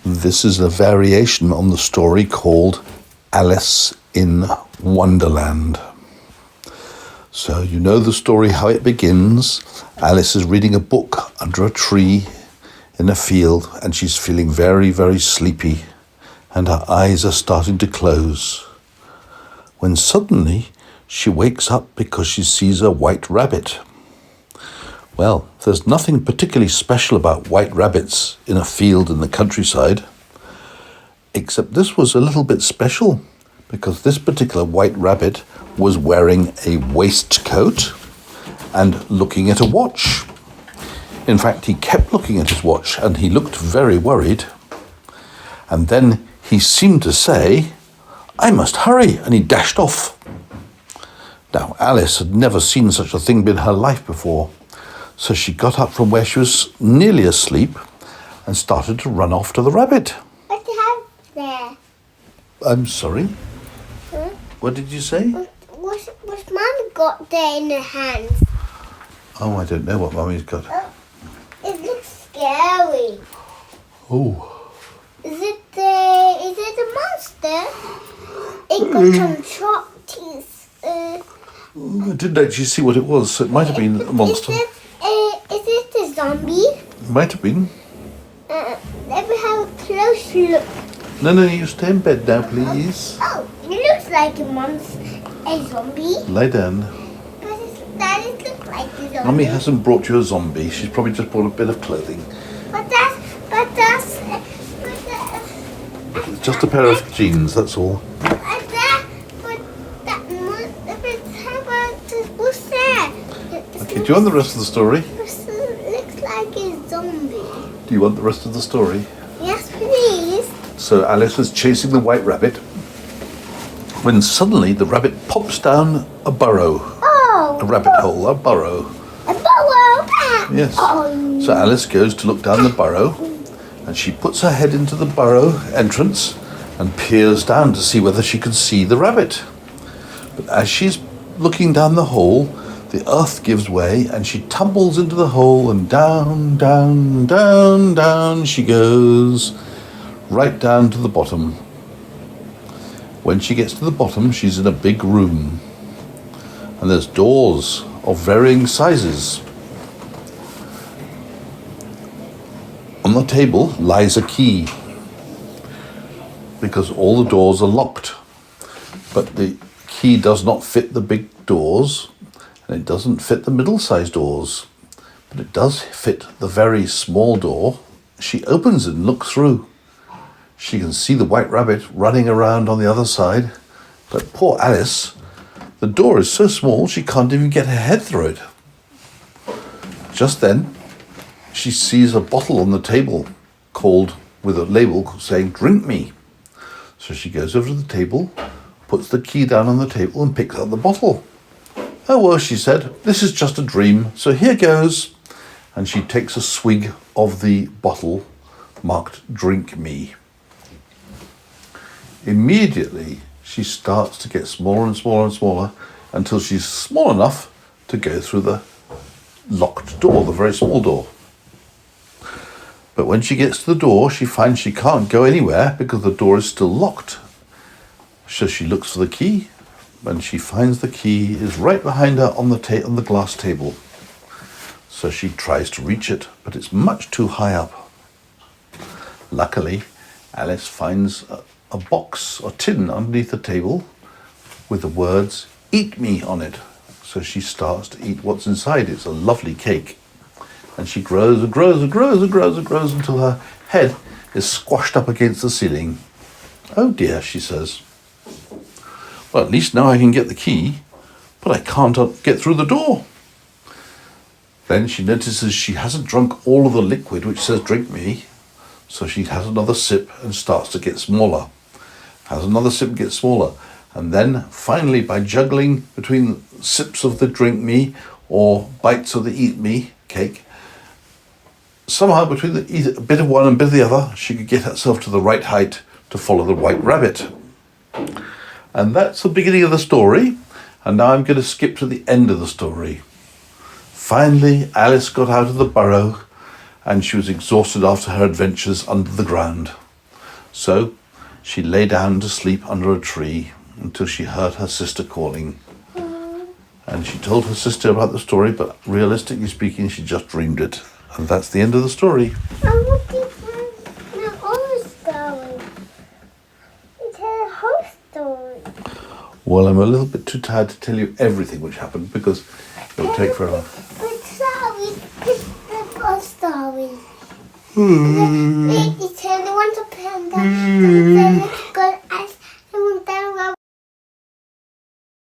This is a variation on the story called Alice in Wonderland. So you know the story, how it begins. Alice is reading a book under a tree in a field, and she's feeling very, very sleepy, and her eyes are starting to close. When suddenly she wakes up because she sees a white rabbit. Well, there's nothing particularly special about white rabbits in a field in the countryside, except this was a little bit special because this particular white rabbit was wearing a waistcoat and looking at a watch. In fact, he kept looking at his watch and he looked very worried. And then he seemed to say, "I must hurry," and he dashed off. Now, Alice had never seen such a thing in her life before. So she got up from where she was nearly asleep and started to run off to the rabbit. What do you have there? I'm sorry? What did you say? What's Mum got there in her hands? Oh, I don't know what Mummy's got. It looks scary. Oh. Is it a monster? It got some sharp teeth. I didn't actually see what it was, so it might have been a monster. Is it a zombie? Might have been. Let me have a close look. No, you stay in bed now, please. Oh, it looks like a zombie. Lie down. But that it looks like a zombie. Mummy hasn't brought you a zombie. She's probably just brought a bit of clothing. But that's. It's just a pair of jeans, that's all. What's that? Okay, do you want the rest of the story? It looks like a zombie. Do you want the rest of the story? Yes, please. So Alice was chasing the white rabbit when suddenly the rabbit pops down a burrow. Oh. A rabbit hole, a burrow. A burrow. Yes. Oh. So Alice goes to look down the burrow and she puts her head into the burrow entrance and peers down to see whether she can see the rabbit. But as she's looking down the hole, the earth gives way and she tumbles into the hole and down, down, down, down she goes, right down to the bottom. When she gets to the bottom, she's in a big room. And there's doors of varying sizes. On the table lies a key, because all the doors are locked. But the key does not fit the big doors, and it doesn't fit the middle-sized doors, but it does fit the very small door. She opens it and looks through. She can see the white rabbit running around on the other side, but poor Alice, the door is so small she can't even get her head through it. Just then, she sees a bottle on the table with a label saying, "Drink me." So she goes over to the table, puts the key down on the table and picks up the bottle. "Oh, well," she said, "this is just a dream, so here goes." And she takes a swig of the bottle marked "Drink me." Immediately, she starts to get smaller and smaller and smaller until she's small enough to go through the locked door, the very small door. But when she gets to the door, she finds she can't go anywhere because the door is still locked. So she looks for the key, and she finds the key is right behind her on the glass table. So she tries to reach it, but it's much too high up. Luckily, Alice finds a box or tin underneath the table with the words "Eat me" on it. So she starts to eat what's inside. It's a lovely cake. And she grows and grows and grows and grows and grows until her head is squashed up against the ceiling. "Oh dear," she says. "Well, at least now I can get the key, but I can't get through the door." Then she notices she hasn't drunk all of the liquid which says "Drink me." So she has another sip and starts to get smaller. Has another sip and gets smaller. And then finally, by juggling between sips of the "Drink me" or bites of the "Eat me" cake, somehow between a bit of one and a bit of the other, she could get herself to the right height to follow the white rabbit. And that's the beginning of the story. And now I'm going to skip to the end of the story. Finally, Alice got out of the burrow and she was exhausted after her adventures under the ground. So she lay down to sleep under a tree until she heard her sister calling. And she told her sister about the story, but realistically speaking, she just dreamed it. And that's the end of the story. I'm looking for the whole story. It's a whole story. Well, I'm a little bit too tired to tell you everything which happened because it'll take forever. But sorry, it's the whole story.